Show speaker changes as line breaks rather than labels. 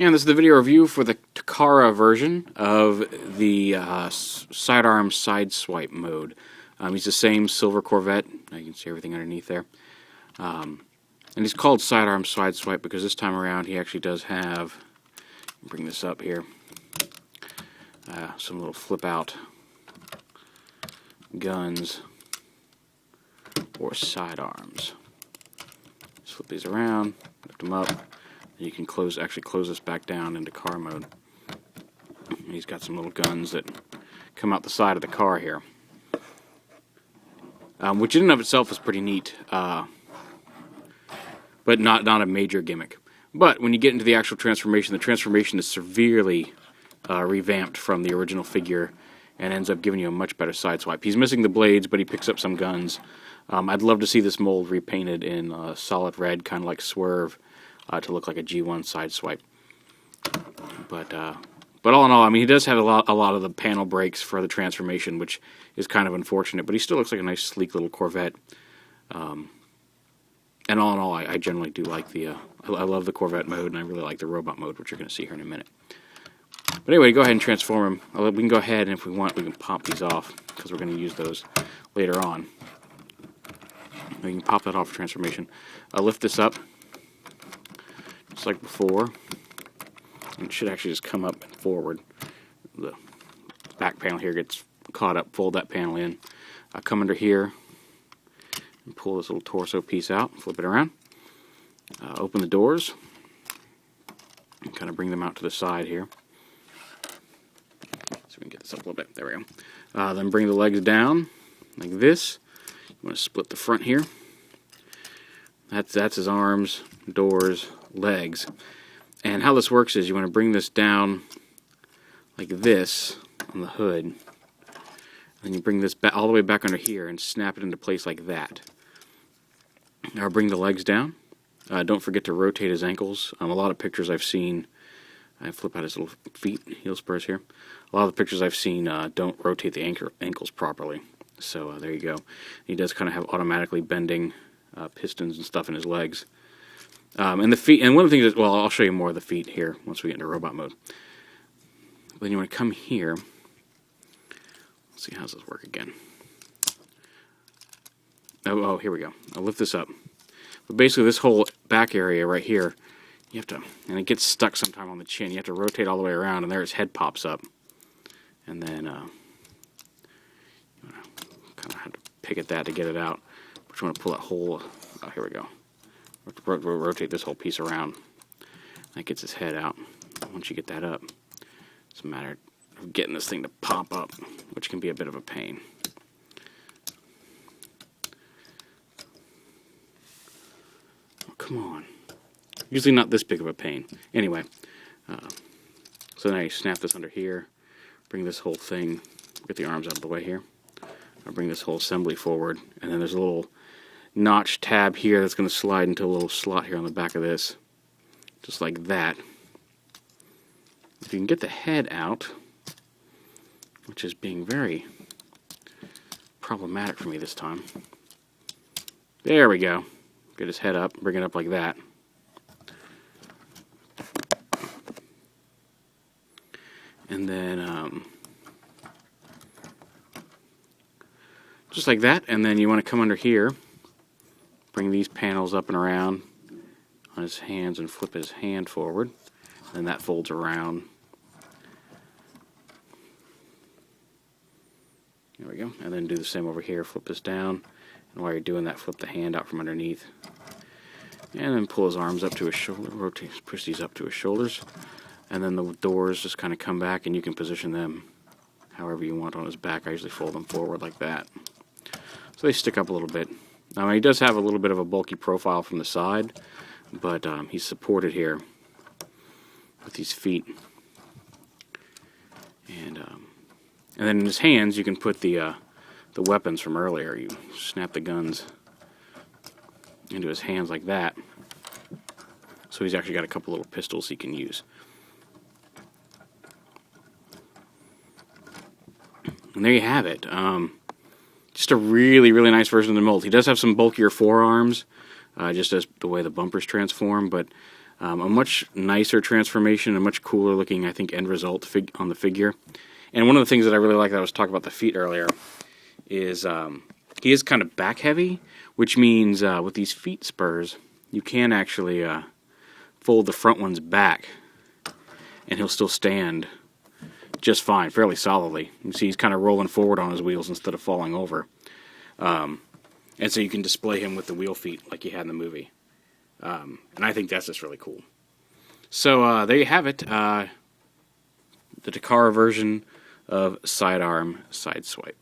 And this is the video review for the Takara version of the SIDEARM Sideswipe mode. He's the same silver Corvette. You can see everything underneath there. And he's called SIDEARM Sideswipe because this time around he actually does have, bring this up here, some little flip out guns or sidearms. Just flip these around, lift them up. You can actually close this back down into car mode. And he's got some little guns that come out the side of the car here, which in and of itself is pretty neat, but not a major gimmick. But when you get into the actual transformation, the transformation is severely revamped from the original figure and ends up giving you a much better sideswipe. He's missing the blades, but he picks up some guns. I'd love to see this mold repainted in solid red, kind of like Swerve, to look like a G1 sideswipe. But all in all, I mean, he does have a lot of the panel breaks for the transformation, which is kind of unfortunate. But he still looks like a nice, sleek little Corvette. And all in all, I generally do like the. I love the Corvette mode, and I really like the robot mode, which you're going to see here in a minute. But anyway, go ahead and transform him. We can go ahead, and if we want, we can pop these off because we're going to use those later on. We can pop that off for transformation. Lift this up, just like before. And it should actually just come up and forward. The back panel here gets caught up. Fold that panel in. Come under here and pull this little torso piece out. Flip it around. Open the doors. And kind of bring them out to the side here. So we can get this up a little bit. There we go. Then bring the legs down like this. You want to split the front here. That's his arms, doors, legs. And how this works is you want to bring this down like this on the hood. And you bring this back all the way back under here and snap it into place like that. Now bring the legs down. Don't forget to rotate his ankles. A lot of pictures I've seen, I flip out his little feet, heel spurs here. A lot of the pictures I've seen don't rotate the ankles properly. So there you go. He does kind of have automatically bending pistons and stuff in his legs. And the feet, and one of the things is, well, I'll show you more of the feet here once we get into robot mode. Then you want to come here. Let's see, how's this work again? Oh, here we go. I'll lift this up. But basically this whole back area right here, you have to, and it gets stuck sometime on the chin, you have to rotate all the way around, and there his head pops up. And then, you kind of have to pick at that to get it out. But you want to pull that whole, oh, here we go. Rotate this whole piece around. That gets his head out. Once you get that up, it's a matter of getting this thing to pop up, which can be a bit of a pain. Oh, come on. Usually not this big of a pain. Anyway, so now you snap this under here, bring this whole thing, get the arms out of the way here. I'll bring this whole assembly forward, and then there's a little notch tab here that's going to slide into a little slot here on the back of this, just like that. If you can get the head out, which is being very problematic for me this time. There we go. Get his head up, bring it up like that. And then just like that, and then you want to come under here, bring these panels up and around on his hands and flip his hand forward, and that folds around. There we go. And then do the same over here, flip this down, and while you're doing that, flip the hand out from underneath. And then pull his arms up to his shoulder, rotate, push these up to his shoulders, and then the doors just kind of come back, and you can position them however you want on his back. I usually fold them forward like that. So they stick up a little bit. Now he does have a little bit of a bulky profile from the side, but he's supported here with these feet. And then in his hands you can put the weapons from earlier. You snap the guns into his hands like that. So he's actually got a couple little pistols he can use. And there you have it. Just a really, really nice version of the mold. He does have some bulkier forearms, just as the way the bumpers transform, but A much nicer transformation, a much cooler looking, I think, end result on the figure. And one of the things that I really like that I was talking about the feet earlier is he is kind of back heavy, which means with these feet spurs, you can actually fold the front ones back and he'll still stand just fine, fairly solidly. You see he's kind of rolling forward on his wheels instead of falling over. And so you can display him with the wheel feet like you had in the movie. And I think that's just really cool. So there you have it. The Takara version of Sidearm Sideswipe.